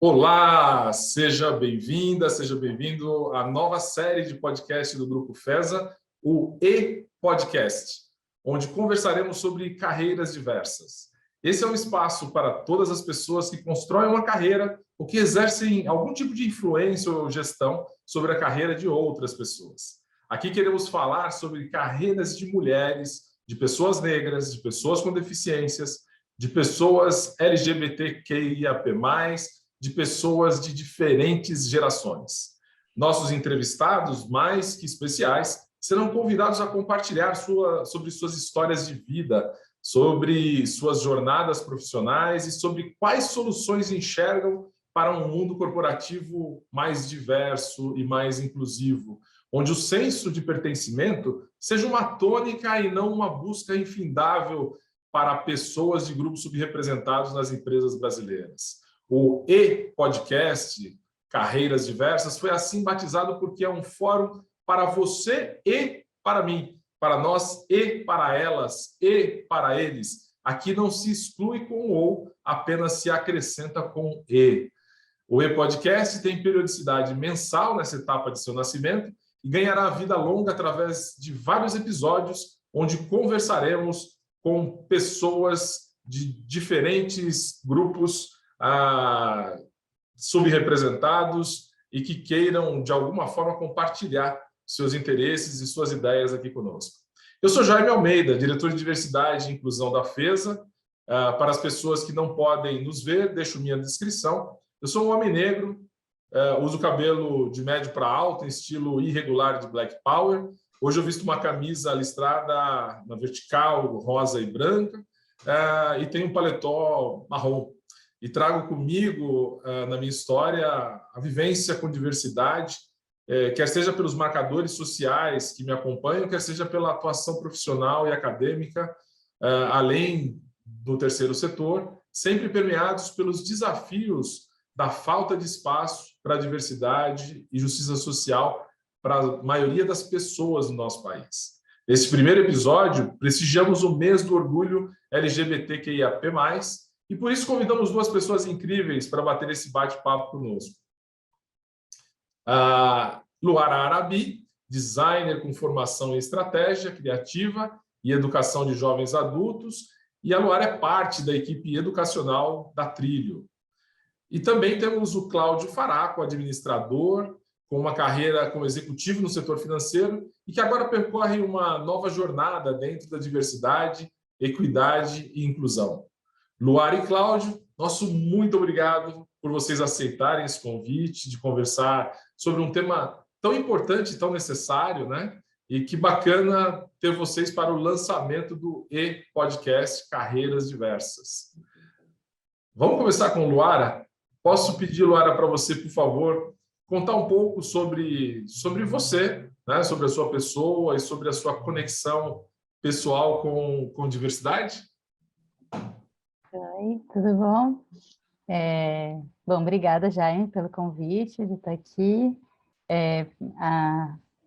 Olá, seja bem-vinda, seja bem-vindo à nova série de podcast do Grupo FESA, o E-Podcast, onde conversaremos sobre carreiras diversas. Esse é um espaço para todas as pessoas que constroem uma carreira ou que exercem algum tipo de influência ou gestão sobre a carreira de outras pessoas. Aqui queremos falar sobre carreiras de mulheres, de pessoas negras, de pessoas com deficiências, de pessoas LGBTQIAP+, de pessoas de diferentes gerações. Nossos entrevistados, mais que especiais, serão convidados a compartilhar sobre suas histórias de vida, sobre suas jornadas profissionais e sobre quais soluções enxergam para um mundo corporativo mais diverso e mais inclusivo, onde o senso de pertencimento seja uma tônica e não uma busca infindável para pessoas de grupos subrepresentados nas empresas brasileiras. O E-Podcast, Carreiras Diversas, foi assim batizado porque é um fórum para você e para mim, para nós e para elas e para eles. Aqui não se exclui com ou, apenas se acrescenta com e. O E-Podcast tem periodicidade mensal nessa etapa de seu nascimento e ganhará vida longa através de vários episódios, onde conversaremos com pessoas de diferentes grupos subrepresentados e que queiram, de alguma forma, compartilhar seus interesses e suas ideias aqui conosco. Eu sou Jaime Almeida, diretor de Diversidade e Inclusão da FESA. Para as pessoas que não podem nos ver, deixo minha descrição. Eu sou um homem negro, uso cabelo de médio para alto, em estilo irregular de Black Power. Hoje eu visto uma camisa listrada na vertical, rosa e branca, e tenho um paletó marrom. E trago comigo, na minha história, a vivência com diversidade, quer seja pelos marcadores sociais que me acompanham, quer seja pela atuação profissional e acadêmica, além do terceiro setor, sempre permeados pelos desafios da falta de espaço para a diversidade e justiça social para a maioria das pessoas no nosso país. Nesse primeiro episódio, prestigiamos o mês do orgulho LGBTQIAP+, e por isso convidamos duas pessoas incríveis para bater esse bate-papo conosco. A Luara Arabi, designer com formação em estratégia criativa e educação de jovens adultos, e a Luara é parte da equipe educacional da Trilho. E também temos o Cláudio Faraco, administrador, com uma carreira como executivo no setor financeiro e que agora percorre uma nova jornada dentro da diversidade, equidade e inclusão. Luara e Cláudio, nosso muito obrigado por vocês aceitarem esse convite de conversar sobre um tema tão importante, tão necessário, né? E que bacana ter vocês para o lançamento do E-Podcast Carreiras Diversas. Vamos começar com Luara? Posso pedir, Luara, para você, por favor, contar um pouco sobre você, né? Sobre a sua pessoa e sobre a sua conexão pessoal com diversidade? Oi, tudo bom? Bom, obrigada, Jaime, pelo convite de estar aqui.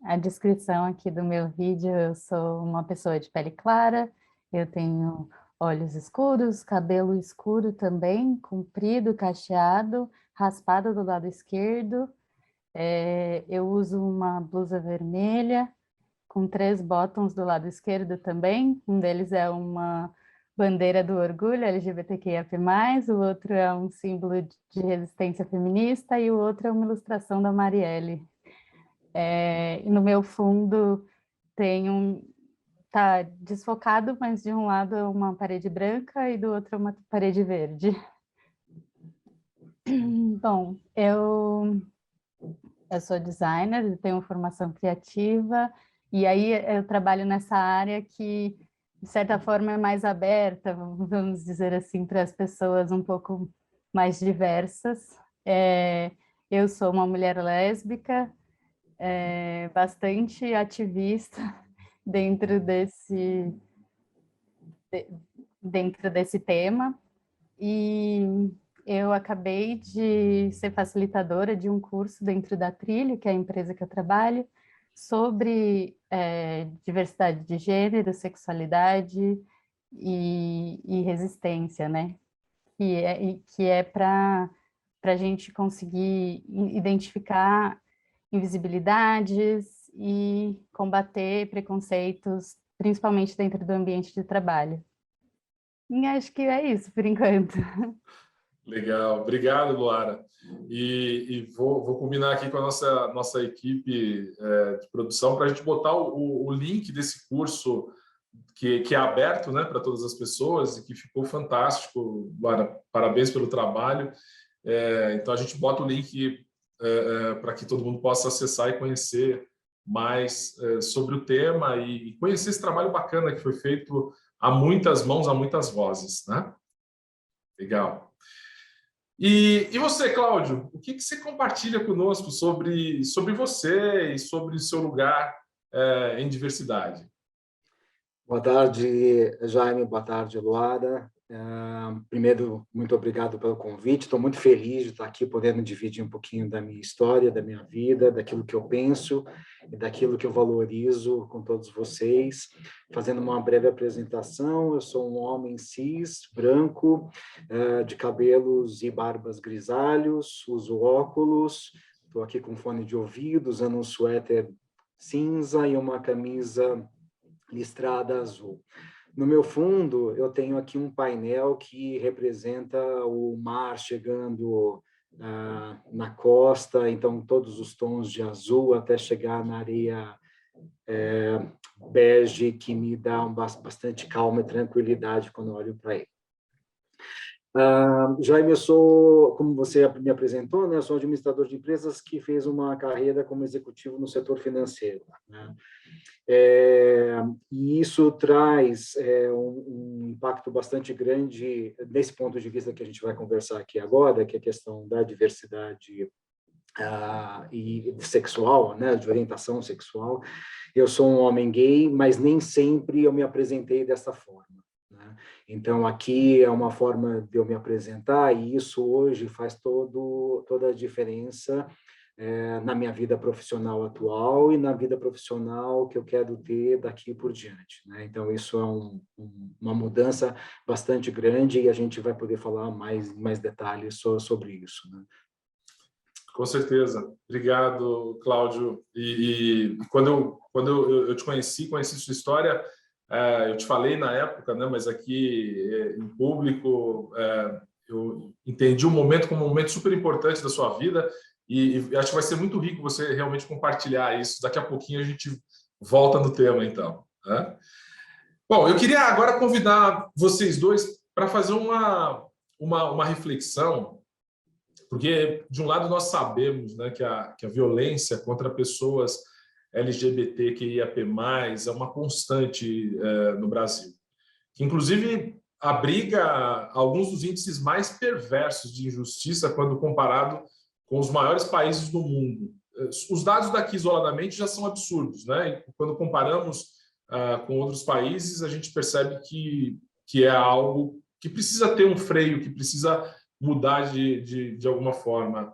A descrição aqui do meu vídeo: eu sou uma pessoa de pele clara, eu tenho olhos escuros, cabelo escuro também, comprido, cacheado, raspado do lado esquerdo. Eu uso uma blusa vermelha com 3 botões do lado esquerdo também. Um deles é uma bandeira do orgulho LGBTQIAP+, o outro é um símbolo de resistência feminista e o outro é uma ilustração da Marielle. E no meu fundo tá desfocado, mas de um lado é uma parede branca e do outro é uma parede verde. Bom, eu sou designer, tenho formação criativa, e aí eu trabalho nessa área que, de certa forma, é mais aberta, vamos dizer assim, para as pessoas um pouco mais diversas. Eu sou uma mulher lésbica, bastante ativista dentro desse tema, e eu acabei de ser facilitadora de um curso dentro da Trilho, que é a empresa que eu trabalho, sobre diversidade de gênero, sexualidade e resistência, né? Que é para para a gente conseguir identificar invisibilidades e combater preconceitos, principalmente dentro do ambiente de trabalho. E acho que é isso, por enquanto. Legal, obrigado, Luara. E vou combinar aqui com a nossa equipe de produção para a gente botar o link desse curso que é aberto, né, para todas as pessoas e que ficou fantástico. Luara, parabéns pelo trabalho. Então a gente bota o link para que todo mundo possa acessar e conhecer mais sobre o tema e conhecer esse trabalho bacana que foi feito a muitas mãos, a muitas vozes, né? Legal. E você, Cláudio, o que você compartilha conosco sobre você e sobre o seu lugar em diversidade? Boa tarde, Jaime. Boa tarde, Luara. Primeiro, muito obrigado pelo convite. Estou muito feliz de estar aqui podendo dividir um pouquinho da minha história, da minha vida, daquilo que eu penso e daquilo que eu valorizo com todos vocês. Fazendo uma breve apresentação, eu sou um homem cis, branco, de cabelos e barbas grisalhos, uso óculos, estou aqui com fone de ouvido, usando um suéter cinza e uma camisa listrada azul. No meu fundo, eu tenho aqui um painel que representa o mar chegando na costa, então todos os tons de azul até chegar na areia bege, que me dá bastante calma e tranquilidade quando olho para ele. Jaime, eu sou, como você me apresentou, né, eu sou administrador de empresas que fez uma carreira como executivo no setor financeiro, né? E isso traz um impacto bastante grande nesse ponto de vista que a gente vai conversar aqui agora, que é a questão da diversidade e sexual, né, de orientação sexual. Eu sou um homem gay, mas nem sempre eu me apresentei dessa forma, né? Então, aqui é uma forma de eu me apresentar e isso hoje faz toda a diferença na minha vida profissional atual e na vida profissional que eu quero ter daqui por diante, né? Então, isso é uma mudança bastante grande e a gente vai poder falar mais detalhes sobre isso, né? Com certeza. Obrigado, Cláudio. E quando eu te conheci sua história, eu te falei na época, né, mas aqui em público, eu entendi o momento como um momento super importante da sua vida e acho que vai ser muito rico você realmente compartilhar isso. Daqui a pouquinho a gente volta no tema, então, né? Bom, eu queria agora convidar vocês dois para fazer uma reflexão, porque, de um lado, nós sabemos, né, que a violência contra pessoas LGBTQIAP+, é uma constante no Brasil, que, inclusive, abriga alguns dos índices mais perversos de injustiça quando comparado com os maiores países do mundo. Os dados daqui, isoladamente, já são absurdos, né? E quando comparamos com outros países, a gente percebe que é algo que precisa ter um freio, que precisa mudar de alguma forma.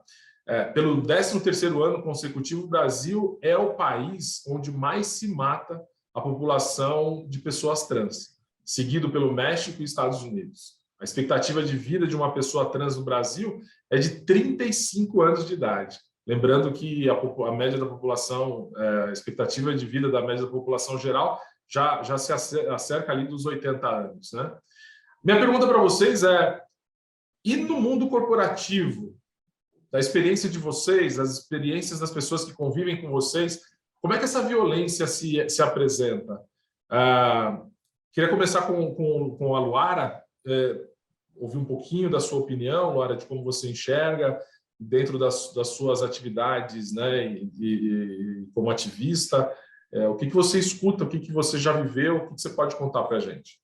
Pelo 13º ano consecutivo, o Brasil é o país onde mais se mata a população de pessoas trans, seguido pelo México e Estados Unidos. A expectativa de vida de uma pessoa trans no Brasil é de 35 anos de idade. Lembrando que a média da população, a expectativa de vida da média da população geral já se acerca ali dos 80 anos, né? Minha pergunta para vocês e no mundo corporativo, da experiência de vocês, das experiências das pessoas que convivem com vocês, como é que essa violência se apresenta? Queria começar com a Luara, ouvir um pouquinho da sua opinião, Luara, de como você enxerga dentro das suas atividades, né, e como ativista, o que você escuta, o que você já viveu, o que você pode contar para a gente?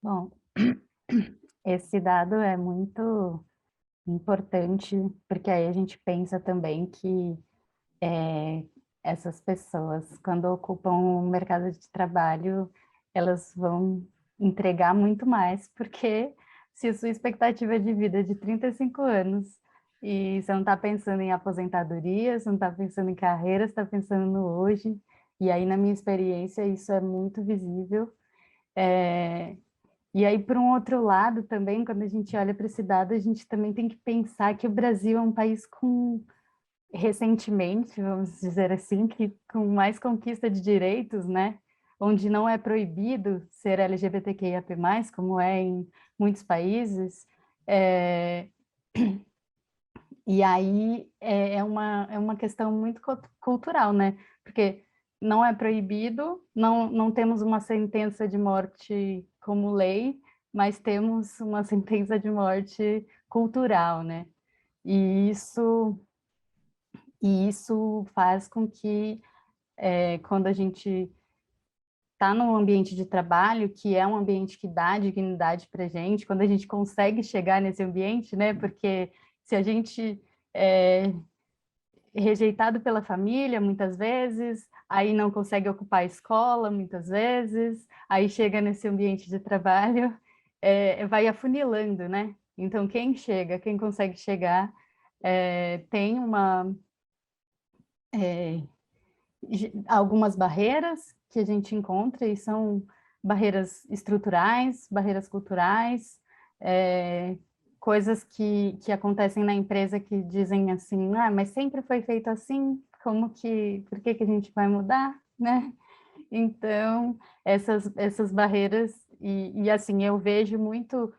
Bom, esse dado é muito importante, porque aí a gente pensa também que essas pessoas, quando ocupam o mercado de trabalho, elas vão entregar muito mais, porque se a sua expectativa de vida é de 35 anos e você não está pensando em aposentadoria, você não está pensando em carreira, você está pensando no hoje, e aí na minha experiência isso é muito visível. E aí, por um outro lado também, quando a gente olha para esse dado, a gente também tem que pensar que o Brasil é um país com, recentemente, vamos dizer assim, que com mais conquista de direitos, né? Onde não é proibido ser LGBTQIAP+, como é em muitos países. E aí é uma questão muito cultural, né? Porque não é proibido, não temos uma sentença de morte como lei, mas temos uma sentença de morte cultural, né? E isso faz com que, quando a gente está num ambiente de trabalho, que é um ambiente que dá dignidade para a gente, quando a gente consegue chegar nesse ambiente, né? Porque se a gente é rejeitado pela família, muitas vezes, aí não consegue ocupar a escola, muitas vezes, aí chega nesse ambiente de trabalho, vai afunilando, né? Então, quem chega, quem consegue chegar, tem algumas barreiras que a gente encontra, e são barreiras estruturais, barreiras culturais, coisas que acontecem na empresa que dizem assim, mas sempre foi feito assim, por que a gente vai mudar, né? Então, essas barreiras, e assim, eu vejo muito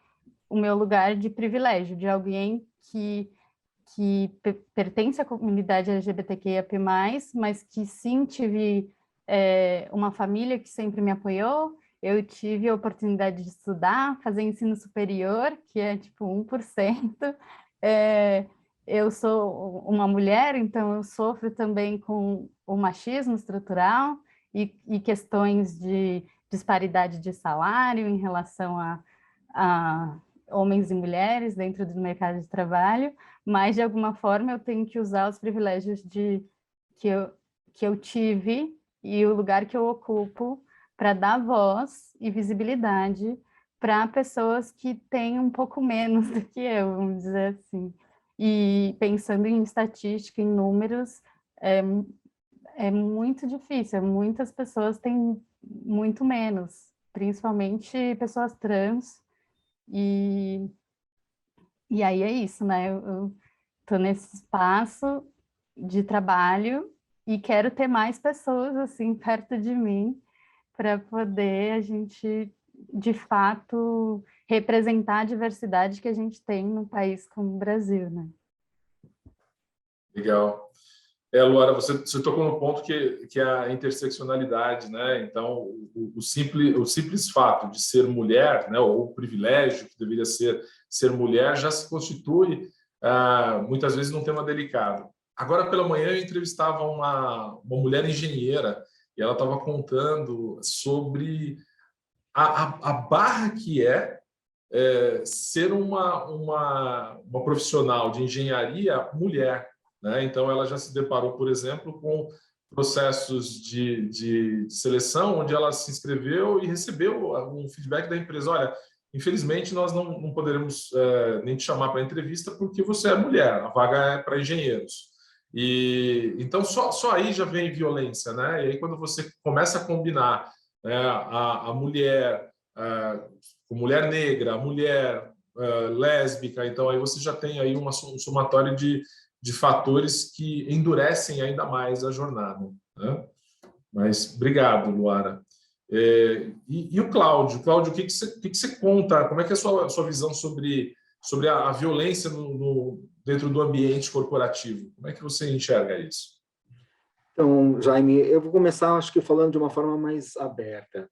o meu lugar de privilégio, de alguém que pertence à comunidade LGBTQIAP+, mas que sim tive uma família que sempre me apoiou. Eu tive a oportunidade de estudar, fazer ensino superior, que é tipo 1%. Eu sou uma mulher, então eu sofro também com o machismo estrutural e questões de disparidade de salário em relação a homens e mulheres dentro do mercado de trabalho, mas de alguma forma eu tenho que usar os privilégios que eu tive e o lugar que eu ocupo para dar voz e visibilidade para pessoas que têm um pouco menos do que eu, vamos dizer assim. E pensando em estatística, em números, é muito difícil, muitas pessoas têm muito menos, principalmente pessoas trans, e e aí é isso, né? Eu tô nesse espaço de trabalho e quero ter mais pessoas assim perto de mim para poder a gente, de fato, representar a diversidade que a gente tem num país como o Brasil, né? Legal. Luara, você tocou no ponto que é a interseccionalidade, né? Então, o simples fato de ser mulher, né, ou o privilégio que deveria ser mulher, já se constitui, muitas vezes, num tema delicado. Agora, pela manhã, eu entrevistava uma mulher engenheira e ela estava contando sobre a barra que ser uma profissional de engenharia mulher, né? Então, ela já se deparou, por exemplo, com processos de seleção, onde ela se inscreveu e recebeu um feedback da empresa: olha, infelizmente nós não poderemos nem te chamar para entrevista porque você é mulher, a vaga é para engenheiros. E então só aí já vem violência, né? E aí quando você começa a combinar, né, a mulher, a mulher negra, a mulher lésbica, então aí você já tem aí um somatório de fatores que endurecem ainda mais a jornada, né? Mas obrigado, Luara. E o Cláudio? Cláudio, o que você conta? Como é que é a sua visão sobre a violência dentro do ambiente corporativo? Como é que você enxerga isso? Então, Jaime, eu vou começar, acho que falando de uma forma mais aberta.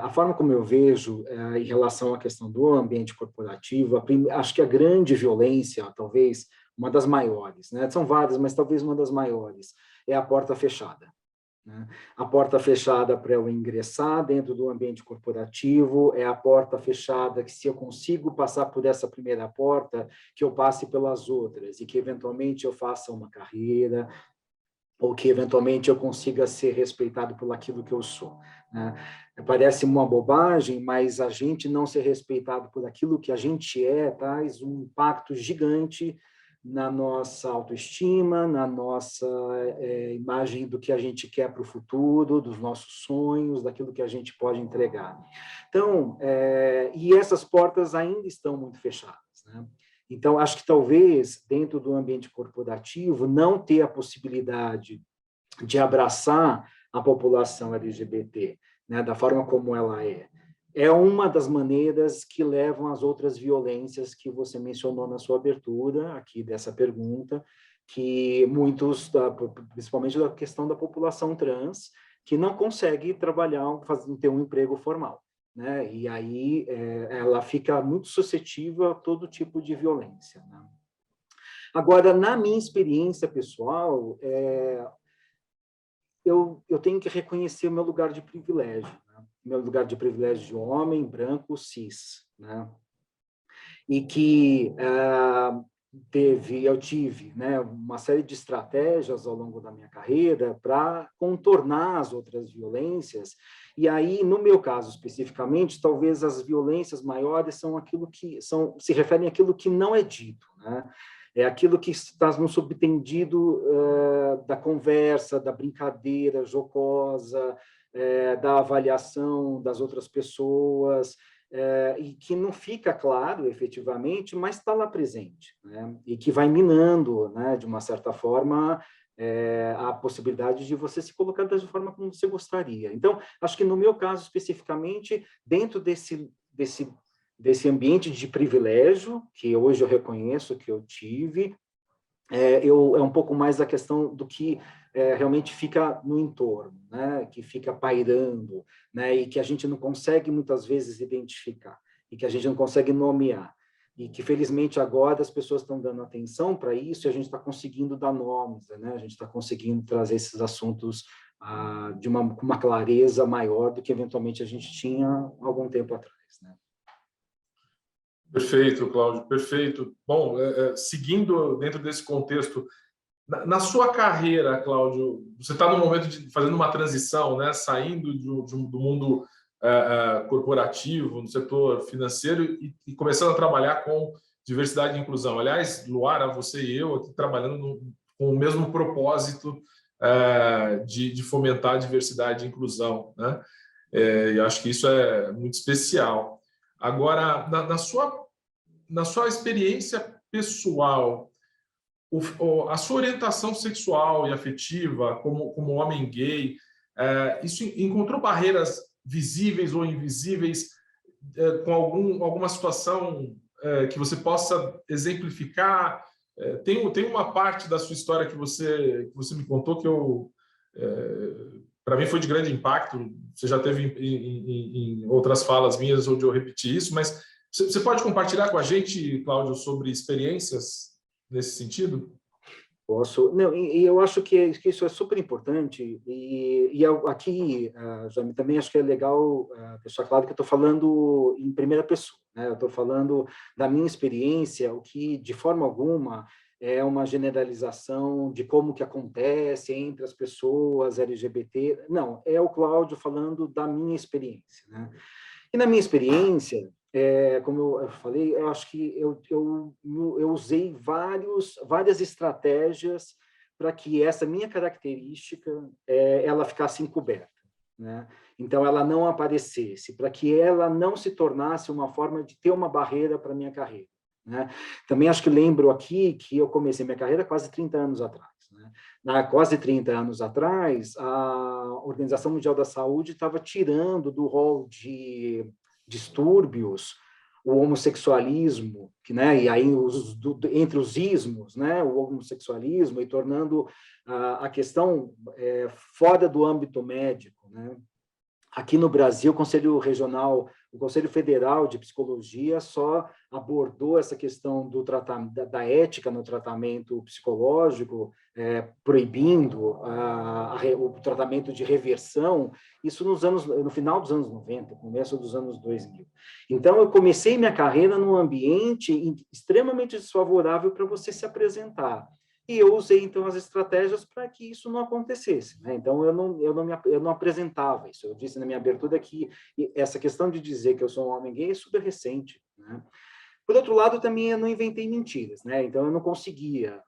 A forma como eu vejo em relação à questão do ambiente corporativo, acho que a grande violência, talvez uma das maiores, né? São várias, mas talvez uma das maiores, é a porta fechada. Né? A porta fechada para eu ingressar dentro do ambiente corporativo, é a porta fechada que, se eu consigo passar por essa primeira porta, que eu passe pelas outras e que, eventualmente, eu faça uma carreira, ou que, eventualmente, eu consiga ser respeitado por aquilo que eu sou. Né? Parece uma bobagem, mas a gente não ser respeitado por aquilo que a gente traz um impacto gigante na nossa autoestima, na nossa imagem do que a gente quer para o futuro, dos nossos sonhos, daquilo que a gente pode entregar. Então, e essas portas ainda estão muito fechadas, né? Então, acho que talvez, dentro do ambiente corporativo, não ter a possibilidade de abraçar a população LGBT, né, da forma como ela é uma das maneiras que levam às outras violências que você mencionou na sua abertura aqui dessa pergunta, que muitos, principalmente da questão da população trans, que não consegue trabalhar, ter um emprego formal, né? E aí ela fica muito suscetível a todo tipo de violência, né? Agora, na minha experiência pessoal, eu tenho que reconhecer o meu lugar de privilégio, né? Meu lugar de privilégio de homem, branco, cis, né? E que eu tive, né, uma série de estratégias ao longo da minha carreira para contornar as outras violências. E aí, no meu caso especificamente, talvez as violências maiores são aquilo que se referem àquilo que não é dito, né? É aquilo que está no subtendido da conversa, da brincadeira jocosa, da avaliação das outras pessoas, e que não fica claro efetivamente, mas está lá presente, né? E que vai minando, né, de uma certa forma, a possibilidade de você se colocar da forma como você gostaria. Então, acho que no meu caso especificamente, dentro desse ambiente de privilégio, que hoje eu reconheço que eu tive, é um pouco mais a questão do que realmente fica no entorno, né? Que fica pairando, né? E que a gente não consegue muitas vezes identificar, e que a gente não consegue nomear. E que, felizmente, agora as pessoas estão dando atenção para isso e a gente está conseguindo dar nomes, né? A gente está conseguindo trazer esses assuntos com uma clareza maior do que, eventualmente, a gente tinha algum tempo atrás, né? Perfeito, Cláudio, perfeito. Bom, seguindo dentro desse contexto, na sua carreira, Cláudio, você está no momento de fazendo uma transição, né? Saindo do mundo corporativo, no setor financeiro e começando a trabalhar com diversidade e inclusão. Aliás, Luara, você e eu aqui trabalhando com o mesmo propósito de fomentar a diversidade e inclusão, né? E acho que isso é muito especial. Agora, na sua experiência pessoal, a sua orientação sexual e afetiva como homem gay, isso encontrou barreiras visíveis ou invisíveis com alguma situação que você possa exemplificar? Tem uma parte da sua história que você me contou que para mim foi de grande impacto. Você já teve em outras falas minhas onde eu repeti isso, mas você pode compartilhar com a gente, Cláudio, sobre experiências nesse sentido? Posso. Não, e eu acho que isso é super importante, e aqui, Jaime, também acho que é legal deixar claro que eu estou falando em primeira pessoa, né? Eu estou falando da minha experiência, o que, de forma alguma, é uma generalização de como que acontece entre as pessoas LGBT. Não, é o Cláudio falando da minha experiência, né? E na minha experiência, como eu falei, eu acho que eu usei várias estratégias para que essa minha característica ela ficasse encoberta, né? Então, ela não aparecesse, para que ela não se tornasse uma forma de ter uma barreira para a minha carreira, né? Também acho que lembro aqui que eu comecei minha carreira quase 30 anos atrás, né? Quase 30 anos atrás, a Organização Mundial da Saúde estava tirando do rol de distúrbios o homossexualismo, né? E aí entre os ismos, né? O homossexualismo, e tornando a questão fora do âmbito médico, né? Aqui no Brasil, o Conselho Federal de Psicologia só abordou essa questão do da ética no tratamento psicológico, proibindo o tratamento de reversão, isso no final dos anos 90, começo dos anos 2000. Então, eu comecei minha carreira num ambiente extremamente desfavorável para você se apresentar. E eu usei, então, as estratégias para que isso não acontecesse, né? Então, eu não apresentava isso. Eu disse na minha abertura que essa questão de dizer que eu sou um homem gay é super recente, né? Por outro lado, também eu não inventei mentiras, né? Então, eu não conseguia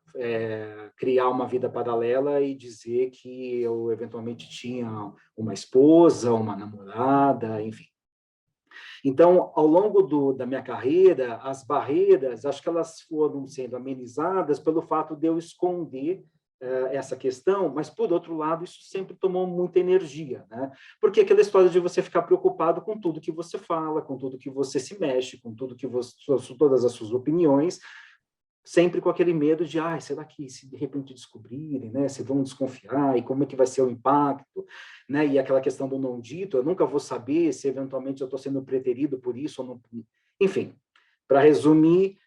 criar uma vida paralela e dizer que eu, eventualmente, tinha uma esposa, uma namorada, enfim. Então, ao longo da minha carreira, as barreiras, acho que elas foram sendo amenizadas pelo fato de eu esconder essa questão, mas, por outro lado, isso sempre tomou muita energia, né? Porque aquela história de você ficar preocupado com tudo que você fala, com tudo que você se mexe, com tudo que você, todas as suas opiniões, sempre com aquele medo de, será que se de repente descobrirem, né, se vão desconfiar, e como é que vai ser o impacto, né, e aquela questão do não dito, eu nunca vou saber se eventualmente eu estou sendo preterido por isso ou não. Enfim, para resumir,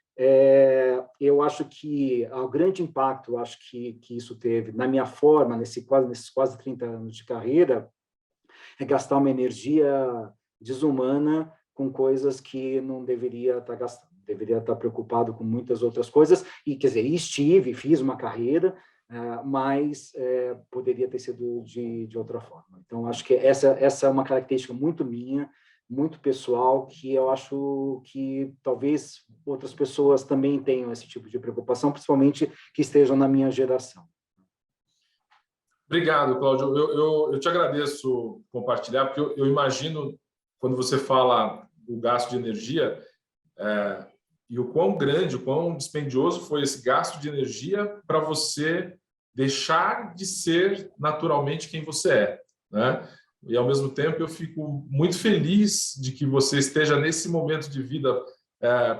eu acho que o grande impacto, acho que isso teve na minha forma, nesses quase 30 anos de carreira, é gastar uma energia desumana com coisas que não deveria estar gastando. Deveria estar preocupado com muitas outras coisas, e, quer dizer, fiz uma carreira, mas poderia ter sido de outra forma. Então, acho que essa é uma característica muito minha, muito pessoal, que eu acho que talvez outras pessoas também tenham esse tipo de preocupação, principalmente que estejam na minha geração. Obrigado, Cláudio. Eu te agradeço compartilhar, porque eu imagino, quando você fala do gasto de energia, e o quão grande, o quão dispendioso foi esse gasto de energia para você deixar de ser naturalmente quem você é, né? E, ao mesmo tempo, eu fico muito feliz de que você esteja nesse momento de vida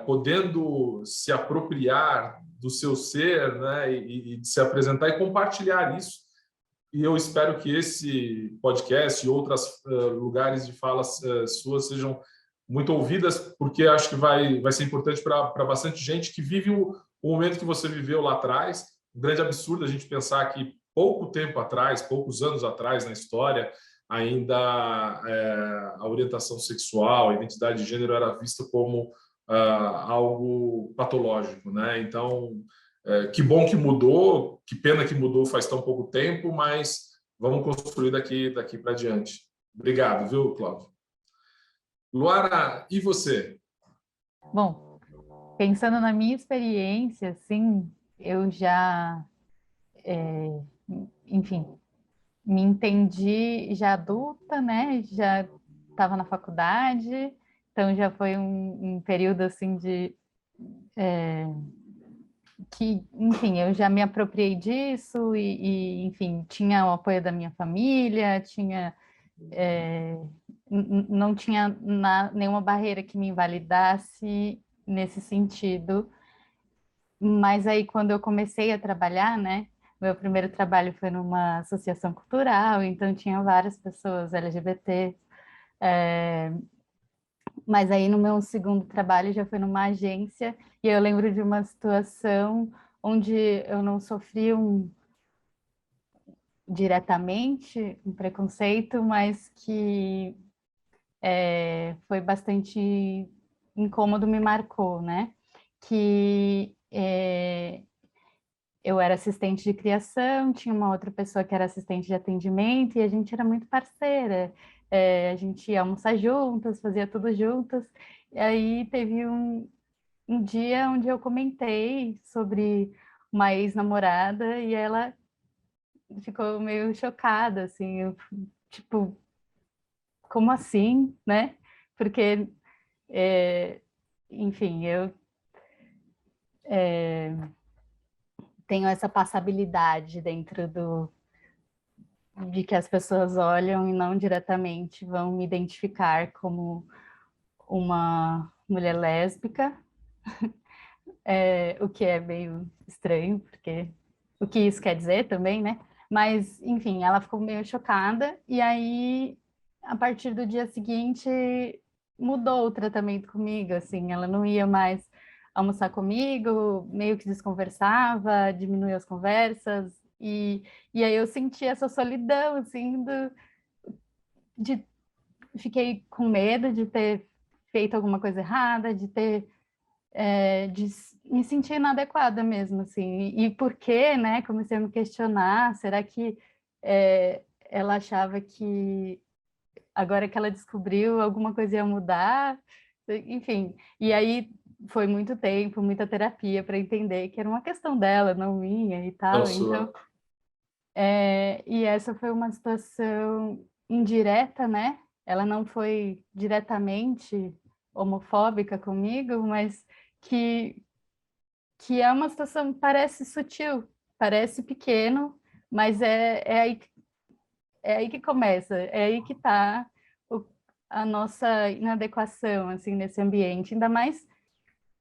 podendo se apropriar do seu ser, né? E de se apresentar e compartilhar isso. E eu espero que esse podcast e outros lugares de falas suas sejam muito ouvidas, porque acho que vai ser importante para bastante gente que vive o momento que você viveu lá atrás. Um grande absurdo a gente pensar que pouco tempo atrás, poucos anos atrás na história, ainda a orientação sexual, a identidade de gênero era vista como algo patológico, né? Então, que bom que mudou, que pena que mudou faz tão pouco tempo, mas vamos construir daqui para diante. Obrigado, viu, Cláudio? Luara, e você? Bom, pensando na minha experiência, assim, eu já, enfim, me entendi já adulta, né? Já estava na faculdade, então já foi um período assim de que, enfim, eu já me apropriei disso enfim, tinha o apoio da minha família, tinha não tinha nenhuma barreira que me invalidasse nesse sentido. Mas aí, quando eu comecei a trabalhar, né? Meu primeiro trabalho foi numa associação cultural, então tinha várias pessoas LGBT. Mas aí, no meu segundo trabalho, já foi numa agência, e eu lembro de uma situação onde eu não sofri diretamente um preconceito, mas que foi bastante incômodo, me marcou, né? Que eu era assistente de criação, tinha uma outra pessoa que era assistente de atendimento, e a gente era muito parceira. A gente ia almoçar juntas, fazia tudo juntas. E aí teve um dia onde eu comentei sobre uma ex-namorada e ela ficou meio chocada, assim, tipo, como assim, né? Porque, enfim, eu tenho essa passabilidade dentro de que as pessoas olham e não diretamente vão me identificar como uma mulher lésbica, o que é meio estranho, porque o que isso quer dizer também, né? Mas, enfim, ela ficou meio chocada, e aí, a partir do dia seguinte, mudou o tratamento comigo, assim, ela não ia mais almoçar comigo, meio que desconversava, diminuía as conversas, e aí eu senti essa solidão, assim, de fiquei com medo de ter feito alguma coisa errada, de me sentir inadequada mesmo, assim. E por quê, né? Comecei a me questionar, será que ela achava que agora que ela descobriu alguma coisa ia mudar? Enfim, e aí foi muito tempo, muita terapia para entender que era uma questão dela, não minha e tal. Então, e essa foi uma situação indireta, né? Ela não foi diretamente homofóbica comigo, mas que é uma situação, parece sutil, parece pequeno, mas é aí que começa, é aí que está a nossa inadequação, assim, nesse ambiente, ainda mais,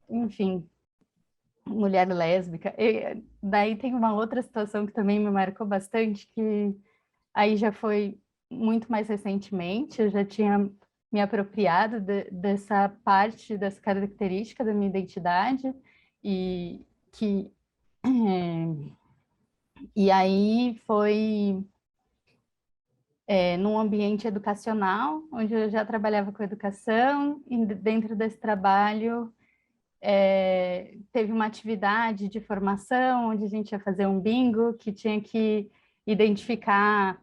enfim, mulher lésbica. E daí tem uma outra situação que também me marcou bastante, que aí já foi muito mais recentemente, eu já tinha me apropriado dessa parte, dessa característica da minha identidade, e que e aí foi num ambiente educacional, onde eu já trabalhava com educação, e dentro desse trabalho teve uma atividade de formação, onde a gente ia fazer um bingo, que tinha que identificar,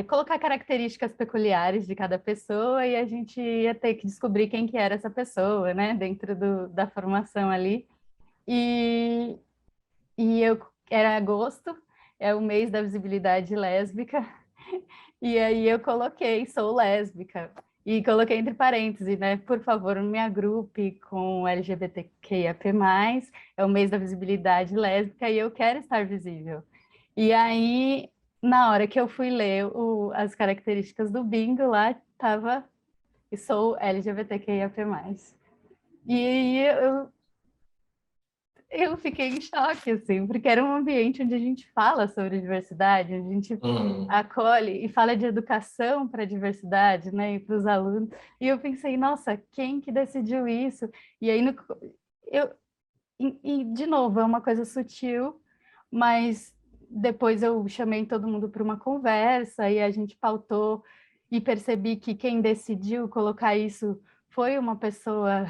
colocar características peculiares de cada pessoa, e a gente ia ter que descobrir quem que era essa pessoa, né, dentro da formação ali. E eu era agosto, é o mês da visibilidade lésbica, e aí eu coloquei, sou lésbica, e coloquei entre parênteses, né? Por favor, não me agrupe com LGBTQIAP+, é o mês da visibilidade lésbica e eu quero estar visível. E aí, na hora que eu fui ler as características do bingo, lá estava, sou LGBTQIAP+. E aí eu fiquei em choque, assim, porque era um ambiente onde a gente fala sobre diversidade, a gente acolhe e fala de educação para a diversidade, né, e para os alunos. E eu pensei, nossa, quem que decidiu isso? E aí, de novo, é uma coisa sutil, mas depois eu chamei todo mundo para uma conversa e a gente pautou e percebi que quem decidiu colocar isso foi uma pessoa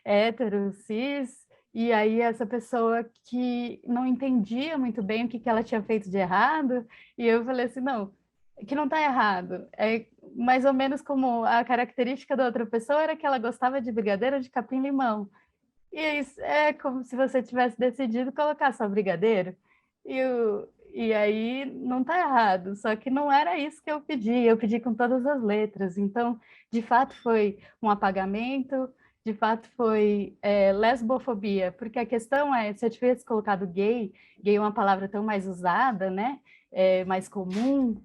hétero, cis, e aí essa pessoa que não entendia muito bem o que ela tinha feito de errado, e eu falei assim, não, que não está errado, é mais ou menos como a característica da outra pessoa era que ela gostava de brigadeiro de capim-limão, e é como se você tivesse decidido colocar só brigadeiro, e aí não está errado, só que não era isso que eu pedi com todas as letras, então, de fato foi um apagamento, de fato foi lesbofobia, porque a questão é, se eu tivesse colocado gay, gay é uma palavra tão mais usada, né? Mais comum,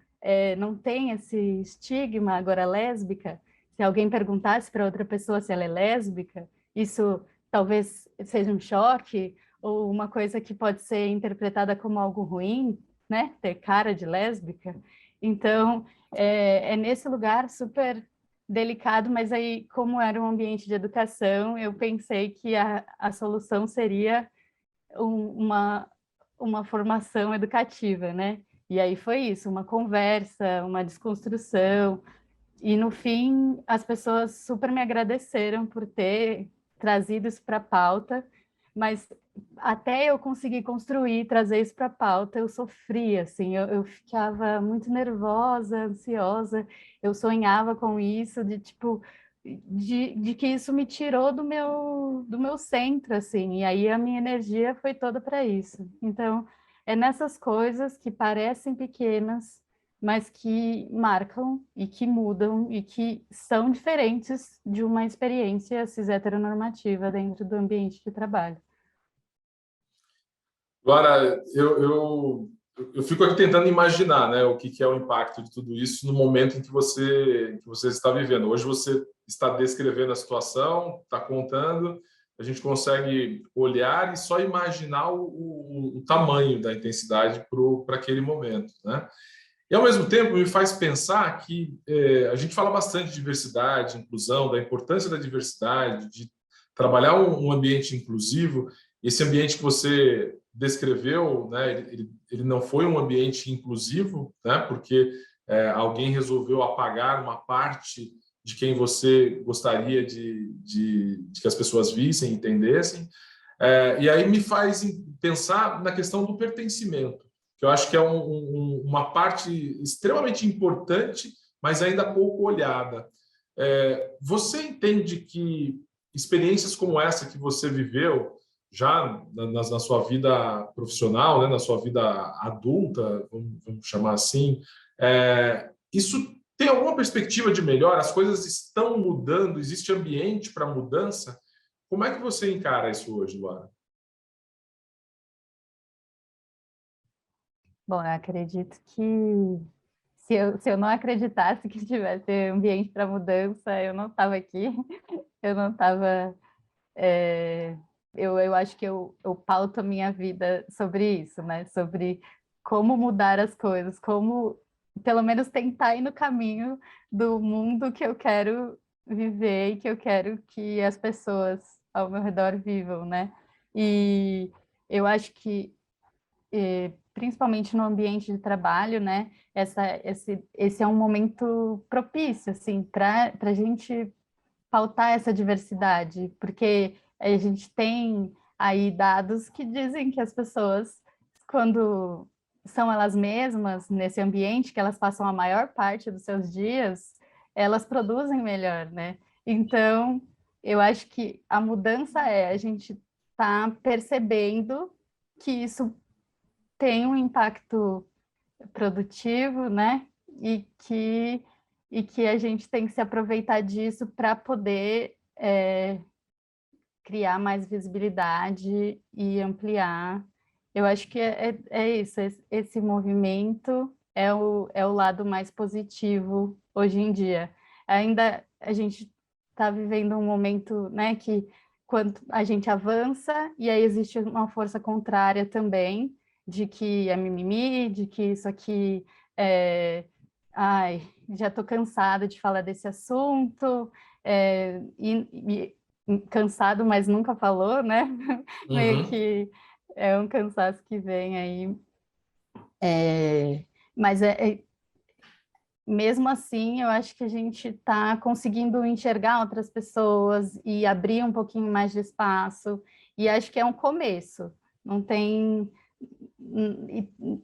não tem esse estigma, agora lésbica, se alguém perguntasse para outra pessoa se ela é lésbica, isso talvez seja um choque, ou uma coisa que pode ser interpretada como algo ruim, né? Ter cara de lésbica. Então, é nesse lugar super delicado, mas aí, como era um ambiente de educação, eu pensei que a solução seria uma formação educativa, né? E aí foi isso, uma conversa, uma desconstrução, e no fim as pessoas super me agradeceram por ter trazido isso para a pauta, mas até eu conseguir construir, trazer isso para a pauta, eu sofria, assim, eu ficava muito nervosa, ansiosa, eu sonhava com isso, de tipo, de que isso me tirou do meu centro, assim, e aí a minha energia foi toda para isso. Então, é nessas coisas que parecem pequenas, mas que marcam e que mudam e que são diferentes de uma experiência cis heteronormativa dentro do ambiente de trabalho. Agora, eu fico aqui tentando imaginar, né, o que é o impacto de tudo isso no momento em que você está vivendo. Hoje você está descrevendo a situação, está contando, a gente consegue olhar e só imaginar o tamanho da intensidade para aquele momento, né? E, ao mesmo tempo, me faz pensar que a gente fala bastante de diversidade, inclusão, da importância da diversidade, de trabalhar um ambiente inclusivo. Esse ambiente que você descreveu, né, ele não foi um ambiente inclusivo, né, porque alguém resolveu apagar uma parte de quem você gostaria de que as pessoas vissem, entendessem. E aí me faz pensar na questão do pertencimento, que eu acho que é uma parte extremamente importante, mas ainda pouco olhada. Você entende que experiências como essa que você viveu já na sua vida profissional, né, na sua vida adulta, vamos chamar assim, isso tem alguma perspectiva de melhora? As coisas estão mudando? Existe ambiente para mudança? Como é que você encara isso hoje, Luara? Bom, eu acredito que se eu não acreditasse que tivesse ambiente para mudança, eu não estava aqui, eu não estava. Eu acho que eu pauto a minha vida sobre isso, né? Sobre como mudar as coisas, como pelo menos tentar ir no caminho do mundo que eu quero viver e que eu quero que as pessoas ao meu redor vivam, né? E eu acho que principalmente no ambiente de trabalho, né? Esse é um momento propício, assim, para a gente pautar essa diversidade, porque a gente tem aí dados que dizem que as pessoas, quando são elas mesmas nesse ambiente, que elas passam a maior parte dos seus dias, elas produzem melhor, né? Então, eu acho que a mudança a gente tá percebendo que isso tem um impacto produtivo, né? E que a gente tem que se aproveitar disso para poder criar mais visibilidade e ampliar. Eu acho que é isso, esse movimento é o lado mais positivo hoje em dia. Ainda a gente está vivendo um momento, né, que quando a gente avança e aí existe uma força contrária também, de que é mimimi, de que isso aqui ai, já estou cansada de falar desse assunto, cansado, mas nunca falou, né? Meio Uhum. que é um cansaço que vem aí. Mas mesmo assim, eu acho que a gente está conseguindo enxergar outras pessoas e abrir um pouquinho mais de espaço. E acho que é um começo. Não tem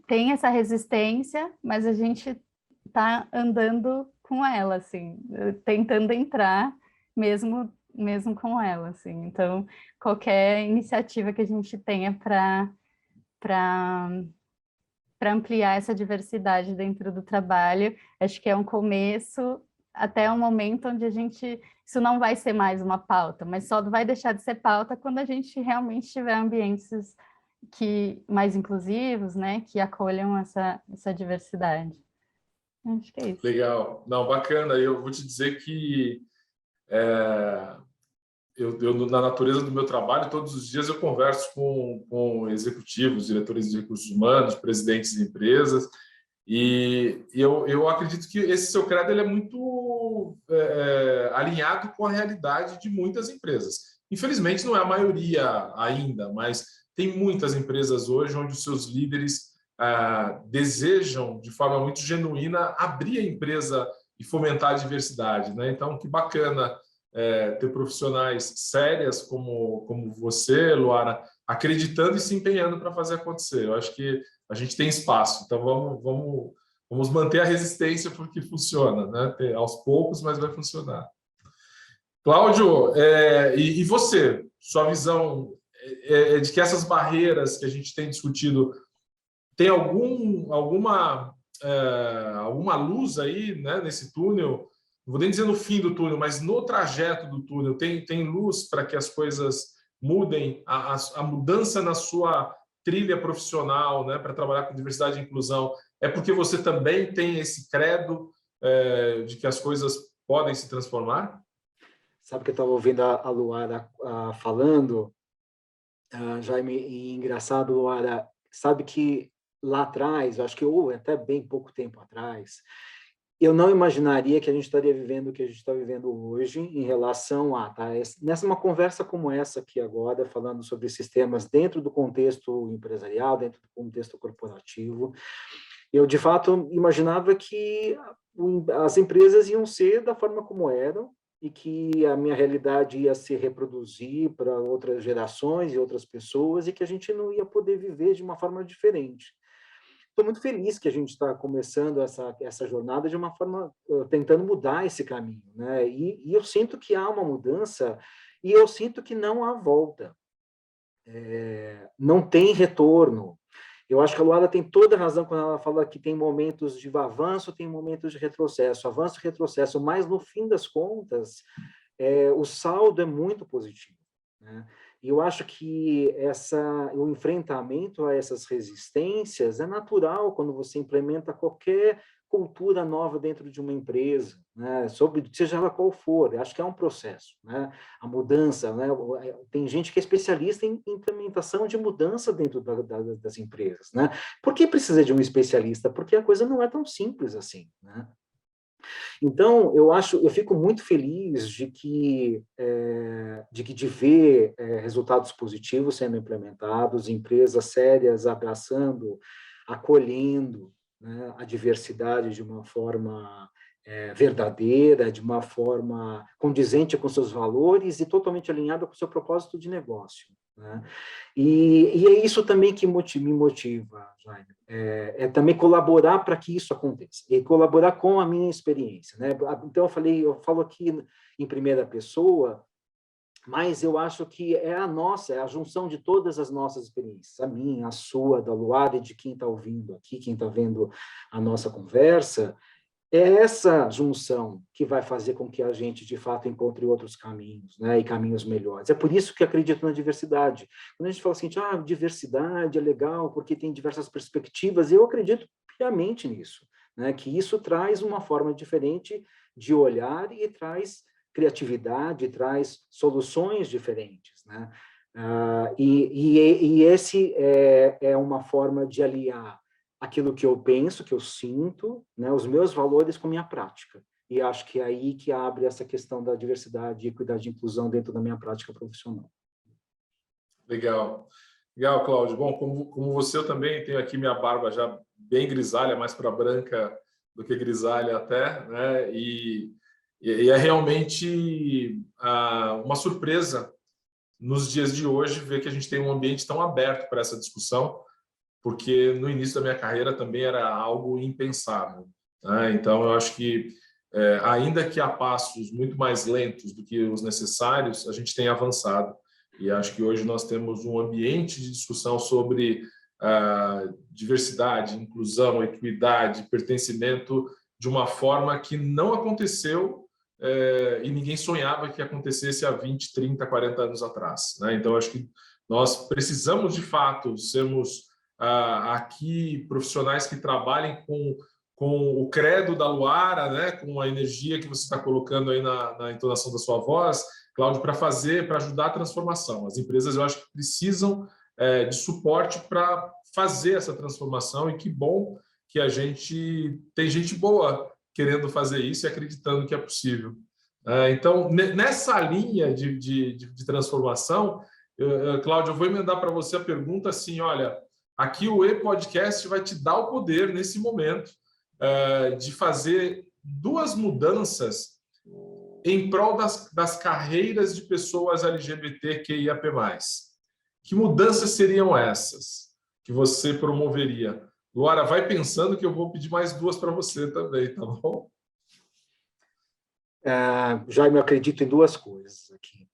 tem essa resistência, mas a gente está andando com ela, assim, tentando entrar mesmo com ela, assim. Então, qualquer iniciativa que a gente tenha para ampliar essa diversidade dentro do trabalho, acho que é um começo até um momento onde isso não vai ser mais uma pauta, mas só vai deixar de ser pauta quando a gente realmente tiver ambientes mais inclusivos, né, que acolham essa diversidade. Acho que é isso. Legal. Não, bacana. Eu vou te dizer que na natureza do meu trabalho, todos os dias eu converso com executivos, diretores de recursos humanos, presidentes de empresas, e eu acredito que esse seu credo ele é muito alinhado com a realidade de muitas empresas. Infelizmente, não é a maioria ainda, mas tem muitas empresas hoje onde os seus líderes desejam, de forma muito genuína, abrir a empresa e fomentar a diversidade, né? Então, que bacana ter profissionais sérias como você, Luara, acreditando e se empenhando para fazer acontecer. Eu acho que a gente tem espaço, então vamos manter a resistência porque funciona, né? Aos poucos, mas vai funcionar. Cláudio, e você? Sua visão é de que essas barreiras que a gente tem discutido tem alguma luz aí, né, nesse túnel? Não vou nem dizer no fim do túnel, mas no trajeto do túnel, tem luz para que as coisas mudem, a mudança na sua trilha profissional, né, para trabalhar com diversidade e inclusão, é porque você também tem esse credo de que as coisas podem se transformar? Sabe que eu estava ouvindo a Luara falando, Jaime, e engraçado, Luara, sabe que lá atrás, acho que ou até bem pouco tempo atrás, eu não imaginaria que a gente estaria vivendo o que a gente está vivendo hoje em relação nessa uma conversa como essa aqui agora, falando sobre sistemas dentro do contexto empresarial, dentro do contexto corporativo, eu de fato imaginava que as empresas iam ser da forma como eram e que a minha realidade ia se reproduzir para outras gerações e outras pessoas e que a gente não ia poder viver de uma forma diferente. Estou muito feliz que a gente está começando essa jornada de uma forma, tentando mudar esse caminho, né? E eu sinto que há uma mudança e eu sinto que não há volta. Não tem retorno. Eu acho que a Luara tem toda a razão quando ela fala que tem momentos de avanço, tem momentos de retrocesso, avanço e retrocesso, mas no fim das contas, o saldo é muito positivo, né? E eu acho que o enfrentamento a essas resistências é natural quando você implementa qualquer cultura nova dentro de uma empresa, né? Seja ela qual for, eu acho que é um processo, né? A mudança, né? Tem gente que é especialista em implementação de mudança dentro das empresas, né? Por que precisa de um especialista? Porque a coisa não é tão simples assim, né? Então, eu fico muito feliz de ver resultados positivos sendo implementados, empresas sérias abraçando, acolhendo, né, a diversidade de uma forma verdadeira, de uma forma condizente com seus valores e totalmente alinhada com o seu propósito de negócio, né? E é isso também que me motiva, Jaime, também colaborar para que isso aconteça, e colaborar com a minha experiência, né? Então, eu falo aqui em primeira pessoa, mas eu acho que é a junção de todas as nossas experiências, a minha, a sua, da Luara e de quem está ouvindo aqui, quem está vendo a nossa conversa, é essa junção que vai fazer com que a gente, de fato, encontre outros caminhos, né, e caminhos melhores. É por isso que acredito na diversidade. Quando a gente fala assim, diversidade é legal porque tem diversas perspectivas, eu acredito piamente nisso, né, que isso traz uma forma diferente de olhar e traz criatividade, traz soluções diferentes, né? Esse é uma forma de aliar aquilo que eu penso, que eu sinto, né, os meus valores com a minha prática. E acho que é aí que abre essa questão da diversidade, equidade e inclusão dentro da minha prática profissional. Legal. Legal, Cláudio. Bom, como você, eu também tenho aqui minha barba já bem grisalha, mais para branca do que grisalha até, né? E é realmente uma surpresa nos dias de hoje ver que a gente tem um ambiente tão aberto para essa discussão, porque no início da minha carreira também era algo impensável, né? Então, eu acho que, ainda que a passos muito mais lentos do que os necessários, a gente tem avançado. E acho que hoje nós temos um ambiente de discussão sobre diversidade, inclusão, equidade, pertencimento, de uma forma que não aconteceu e ninguém sonhava que acontecesse há 20, 30, 40 anos atrás, né? Então, acho que nós precisamos, de fato, sermos aqui profissionais que trabalhem com o credo da Luara, né, com a energia que você está colocando aí na entonação da sua voz, Cláudio, para ajudar a transformação. As empresas, eu acho que precisam de suporte para fazer essa transformação, e que bom que tem gente boa querendo fazer isso e acreditando que é possível. Então, nessa linha de transformação, Cláudio, eu vou emendar para você a pergunta assim, olha, aqui o E-Podcast vai te dar o poder, nesse momento, de fazer duas mudanças em prol das carreiras de pessoas LGBTQIAP+. Que mudanças seriam essas que você promoveria? Luara, vai pensando que eu vou pedir mais duas para você também, tá bom? Jaime, eu acredito em duas coisas aqui,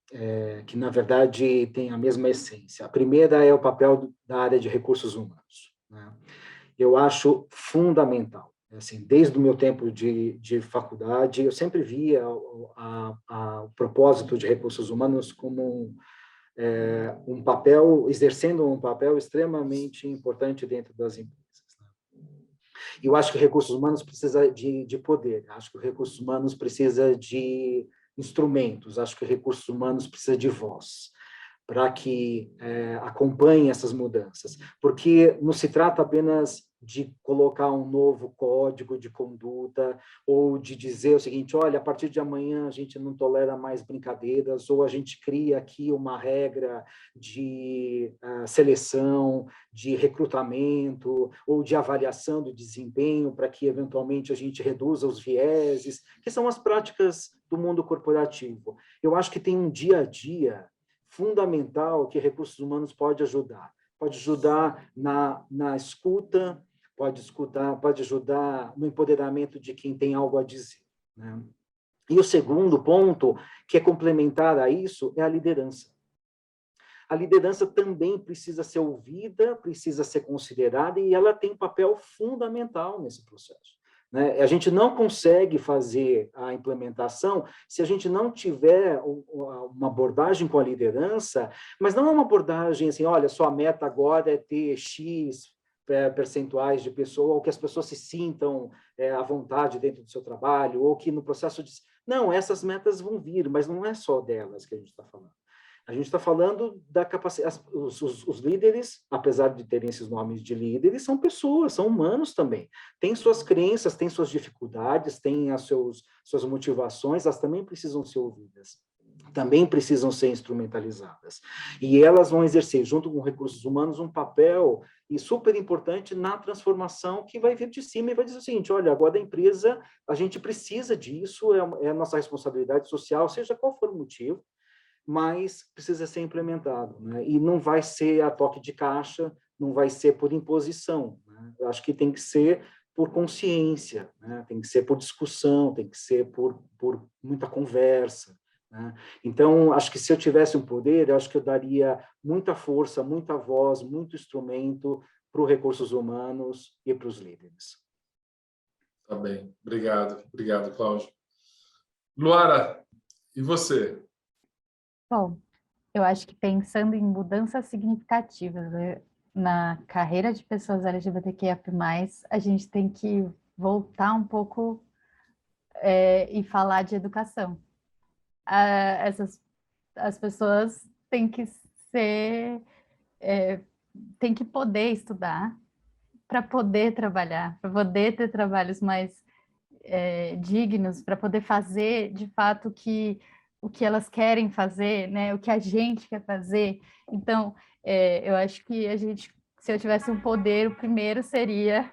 que, na verdade, têm a mesma essência. A primeira é o papel da área de recursos humanos, né? Eu acho fundamental. Assim, desde o meu tempo de faculdade, eu sempre via o propósito de recursos humanos como um papel, exercendo um papel extremamente importante dentro das empresas. E eu acho que recursos humanos precisa de poder, acho que recursos humanos precisa de instrumentos, acho que recursos humanos precisa de voz, para que acompanhe essas mudanças, porque não se trata apenas de colocar um novo código de conduta ou de dizer o seguinte, olha, a partir de amanhã a gente não tolera mais brincadeiras, ou a gente cria aqui uma regra de seleção, de recrutamento ou de avaliação do desempenho para que eventualmente a gente reduza os vieses, que são as práticas do mundo corporativo. Eu acho que tem um dia a dia fundamental que recursos humanos pode ajudar na escuta, pode ajudar no empoderamento de quem tem algo a dizer, né? E o segundo ponto, que é complementar a isso, é a liderança. A liderança também precisa ser ouvida, precisa ser considerada, e ela tem um papel fundamental nesse processo. Né? A gente não consegue fazer a implementação se a gente não tiver uma abordagem com a liderança, mas não é uma abordagem assim, olha, sua meta agora é ter X percentuais de pessoas, ou que as pessoas se sintam à vontade dentro do seu trabalho, ou que no processo de... Não, essas metas vão vir, mas não é só delas que a gente está falando. A gente está falando da capacidade... Os líderes, apesar de terem esses nomes de líderes, são pessoas, são humanos também. Têm suas crenças, têm suas dificuldades, têm as suas motivações, elas também precisam ser ouvidas. Também precisam ser instrumentalizadas. E elas vão exercer, junto com recursos humanos, um papel super importante na transformação que vai vir de cima e vai dizer o seguinte, olha, agora a empresa, a gente precisa disso, é a nossa responsabilidade social, seja qual for o motivo, mas precisa ser implementado, né? E não vai ser a toque de caixa, não vai ser por imposição, né? Eu acho que tem que ser por consciência, né? Tem que ser por discussão, tem que ser por muita conversa, né? Então, acho que se eu tivesse um poder, eu acho que eu daria muita força, muita voz, muito instrumento para os recursos humanos e para os líderes. Tá bem, obrigado, Cláudio. Luara, e você? Bom, eu acho que pensando em mudanças significativas, né, na carreira de pessoas LGBTQIA+, a gente tem que voltar um pouco e falar de educação. As pessoas têm que têm que poder estudar para poder trabalhar, para poder ter trabalhos mais dignos, para poder fazer, de fato, o que elas querem fazer, né? O que a gente quer fazer. Então, eu acho que se eu tivesse um poder, o primeiro seria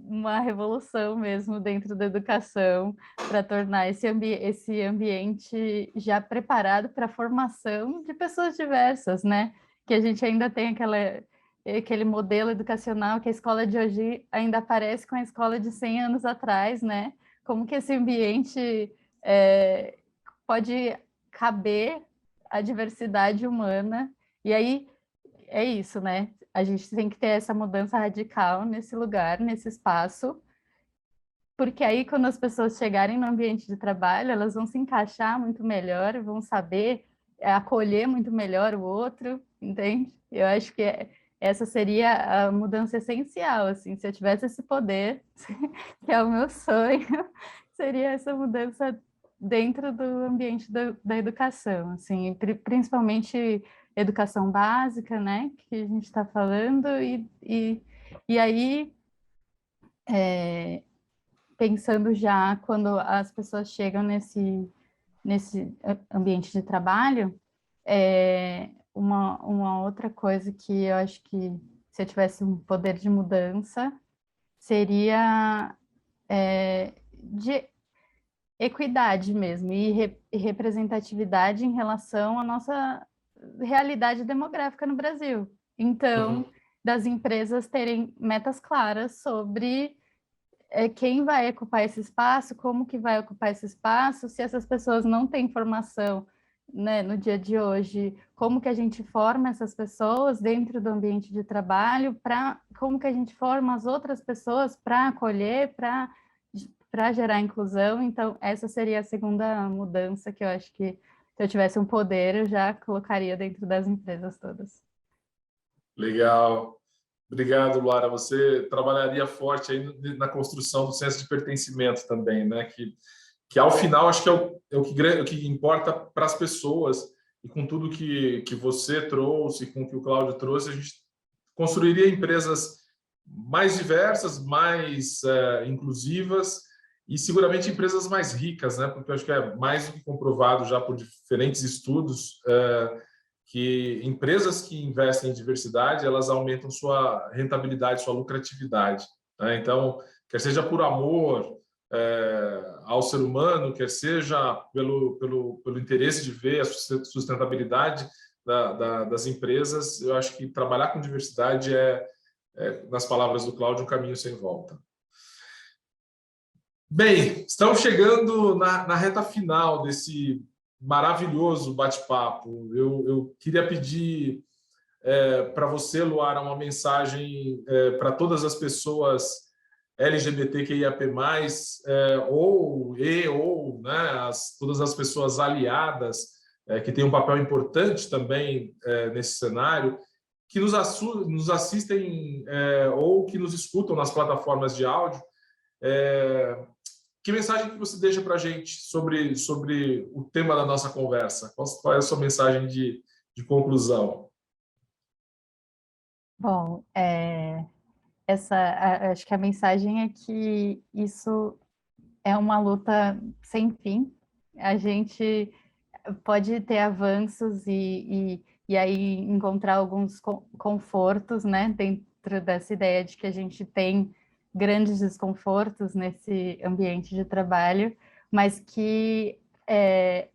uma revolução mesmo dentro da educação, para tornar esse ambiente já preparado para a formação de pessoas diversas, né? Que a gente ainda tem aquele modelo educacional que a escola de hoje ainda parece com a escola de 100 anos atrás, né? Como que esse ambiente pode caber a diversidade humana? E aí é isso, né? A gente tem que ter essa mudança radical nesse lugar, nesse espaço, porque aí quando as pessoas chegarem no ambiente de trabalho, elas vão se encaixar muito melhor, vão saber acolher muito melhor o outro, entende? Eu acho que essa seria a mudança essencial, assim, se eu tivesse esse poder, que é o meu sonho, seria essa mudança dentro do ambiente da educação, assim, principalmente educação básica, né, que a gente está falando, e aí, pensando já quando as pessoas chegam nesse ambiente de trabalho, uma outra coisa que eu acho que se eu tivesse um poder de mudança seria de equidade mesmo e representatividade em relação à nossa realidade demográfica no Brasil. Então, das empresas terem metas claras sobre quem vai ocupar esse espaço, como que vai ocupar esse espaço, se essas pessoas não têm formação, né, no dia de hoje, como que a gente forma essas pessoas dentro do ambiente de trabalho, como que a gente forma as outras pessoas para acolher, para gerar inclusão. Então, essa seria a segunda mudança que eu acho que, se eu tivesse um poder, eu já colocaria dentro das empresas todas. Legal. Obrigado, Luara. Você trabalharia forte aí na construção do senso de pertencimento também, né? Que ao final, acho que o que importa para as pessoas, e com tudo que você trouxe, com o que o Cláudio trouxe, a gente construiria empresas mais diversas, mais inclusivas e seguramente empresas mais ricas, né? Porque eu acho que é mais do que comprovado já por diferentes estudos que empresas que investem em diversidade, elas aumentam sua rentabilidade, sua lucratividade, né? Então, quer seja por amor ao ser humano, quer seja pelo interesse de ver a sustentabilidade das empresas, eu acho que trabalhar com diversidade nas palavras do Cláudio, um caminho sem volta. Bem, estamos chegando na reta final desse maravilhoso bate-papo. Eu queria pedir para você, Luara, uma mensagem para todas as pessoas LGBTQIAP+, ou né, todas as pessoas aliadas, que têm um papel importante também nesse cenário, que nos assistem ou que nos escutam nas plataformas de áudio. Que mensagem que você deixa para a gente sobre o tema da nossa conversa? Qual é a sua mensagem de conclusão? Bom, acho que a mensagem é que isso é uma luta sem fim. A gente pode ter avanços e aí encontrar alguns confortos, né, dentro dessa ideia de que a gente tem grandes desconfortos nesse ambiente de trabalho, mas que é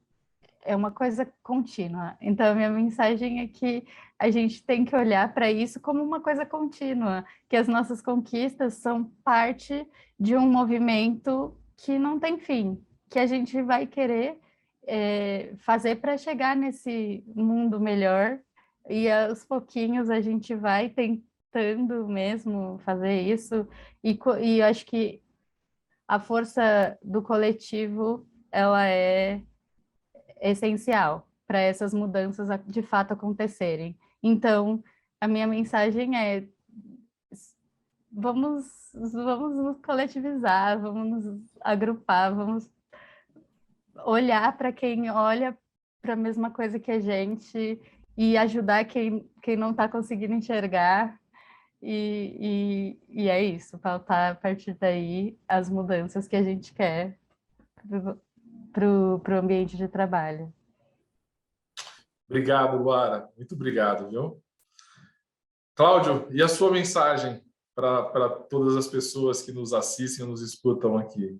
uma coisa contínua. Então, a minha mensagem é que a gente tem que olhar para isso como uma coisa contínua, que as nossas conquistas são parte de um movimento que não tem fim, que a gente vai querer fazer para chegar nesse mundo melhor, e aos pouquinhos a gente vai tentando mesmo fazer isso, e eu acho que a força do coletivo, ela é essencial para essas mudanças de fato acontecerem. Então, a minha mensagem é: vamos nos coletivizar, vamos nos agrupar, vamos olhar para quem olha para a mesma coisa que a gente e ajudar quem não está conseguindo enxergar. E é isso, pautar a partir daí as mudanças que a gente quer para o ambiente de trabalho. Obrigado, Luara. Muito obrigado, viu? Cláudio, e a sua mensagem para todas as pessoas que nos assistem e nos escutam aqui?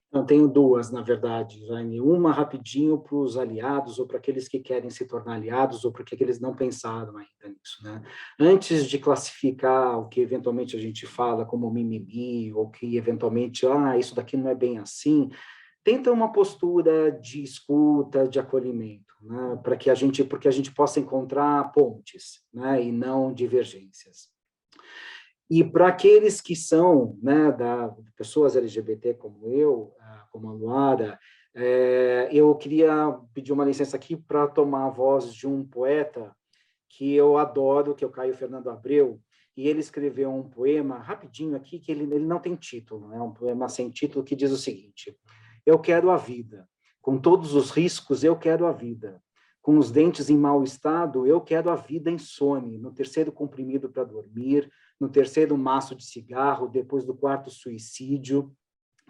Eu tenho duas, na verdade, Jaime. Uma rapidinho para os aliados, ou para aqueles que querem se tornar aliados, ou para aqueles que não pensaram ainda nisso, né? Antes de classificar o que eventualmente a gente fala como mimimi, ou que eventualmente, isso daqui não é bem assim, tenta uma postura de escuta, de acolhimento, né? Porque a gente possa encontrar pontes, né? E não divergências. E para aqueles que são, né, pessoas LGBT como eu, como a Luara, eu queria pedir uma licença aqui para tomar a voz de um poeta que eu adoro, que é o Caio Fernando Abreu, e ele escreveu um poema rapidinho aqui, que ele não tem título, é um poema sem título, que diz o seguinte: eu quero a vida, com todos os riscos eu quero a vida, com os dentes em mau estado eu quero a vida insone, no terceiro comprimido para dormir, no terceiro maço de cigarro, depois do quarto suicídio,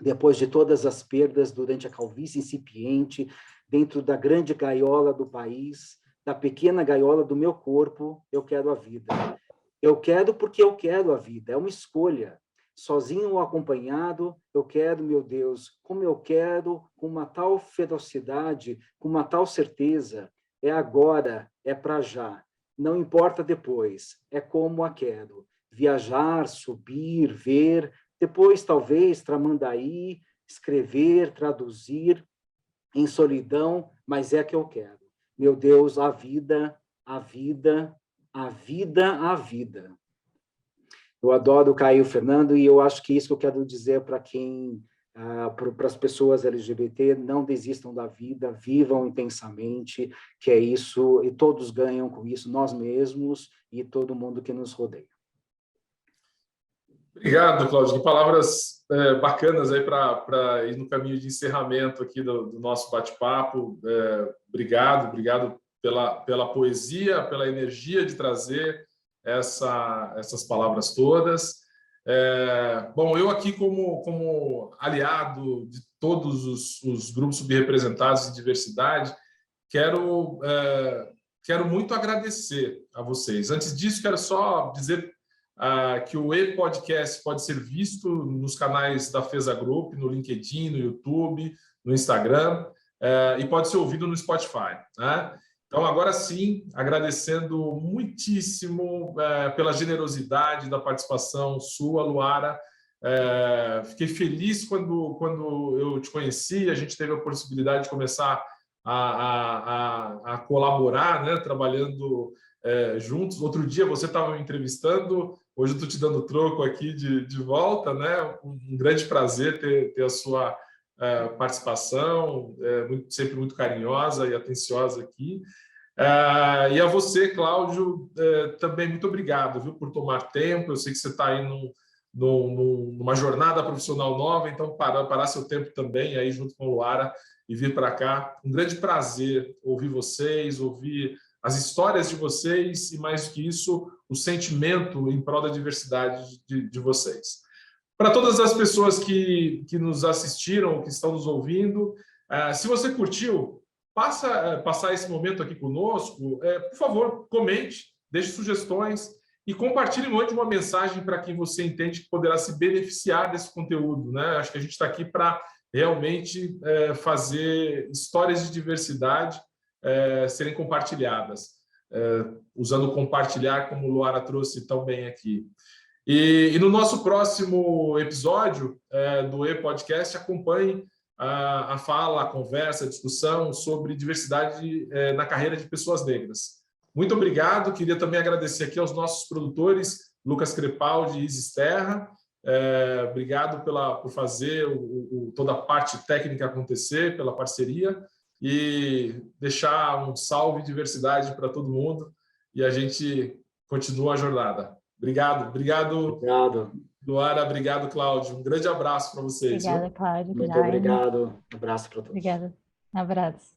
depois de todas as perdas durante a calvície incipiente, dentro da grande gaiola do país, da pequena gaiola do meu corpo, eu quero a vida. Eu quero porque eu quero a vida, é uma escolha. Sozinho ou acompanhado, eu quero, meu Deus, como eu quero, com uma tal ferocidade, com uma tal certeza, é agora, é para já, não importa depois, é como a quero. Viajar, subir, ver, depois, talvez, Tramandaí, escrever, traduzir, em solidão, mas é que eu quero. Meu Deus, a vida, a vida, a vida, a vida. Eu adoro o Caio Fernando e eu acho que isso que eu quero dizer para para as pessoas LGBT: não desistam da vida, vivam intensamente, que é isso, e todos ganham com isso, nós mesmos e todo mundo que nos rodeia. Obrigado, Cláudio. Que palavras bacanas aí para ir no caminho de encerramento aqui do nosso bate-papo. Obrigado pela poesia, pela energia de trazer essas palavras todas. Bom, eu aqui como aliado de todos os grupos subrepresentados de diversidade, quero muito agradecer a vocês. Antes disso, quero só dizer que o E-Podcast pode ser visto nos canais da Feza Group, no LinkedIn, no YouTube, no Instagram, e pode ser ouvido no Spotify, né? Então, agora sim, agradecendo muitíssimo pela generosidade da participação sua, Luara, Fiquei feliz quando eu te conheci, a gente teve a possibilidade de começar a colaborar, né, trabalhando juntos. Outro dia você estava me entrevistando, hoje eu estou te dando troco aqui de volta, né? Um grande prazer ter a sua participação, sempre muito carinhosa e atenciosa aqui. E a você, Cláudio, também muito obrigado, viu, por tomar tempo. Eu sei que você está aí numa jornada profissional nova, então parar seu tempo também aí junto com a Luara e vir para cá. Um grande prazer ouvir vocês, ouvir as histórias de vocês e, mais do que isso, o sentimento em prol da diversidade de vocês. Para todas as pessoas que nos assistiram, que estão nos ouvindo, se você curtiu, passar esse momento aqui conosco, por favor, comente, deixe sugestões e compartilhe hoje uma mensagem para quem você entende que poderá se beneficiar desse conteúdo, né? Acho que a gente está aqui para realmente fazer histórias de diversidade serem compartilhadas, usando compartilhar, como o Luara trouxe tão bem aqui. E no nosso próximo episódio do E-Podcast, acompanhe a fala, a conversa, a discussão sobre diversidade na carreira de pessoas negras. Muito obrigado. Queria também agradecer aqui aos nossos produtores, Lucas Crepaldi e Isis Terra. Obrigado por fazer toda a parte técnica acontecer, pela parceria, e deixar um salve diversidade para todo mundo, e a gente continua a jornada. Obrigado, Luara, obrigado, Cláudio. Um grande abraço para vocês. Obrigada, Cláudio. Muito obrigado. Um abraço para todos. Obrigada. Abraço.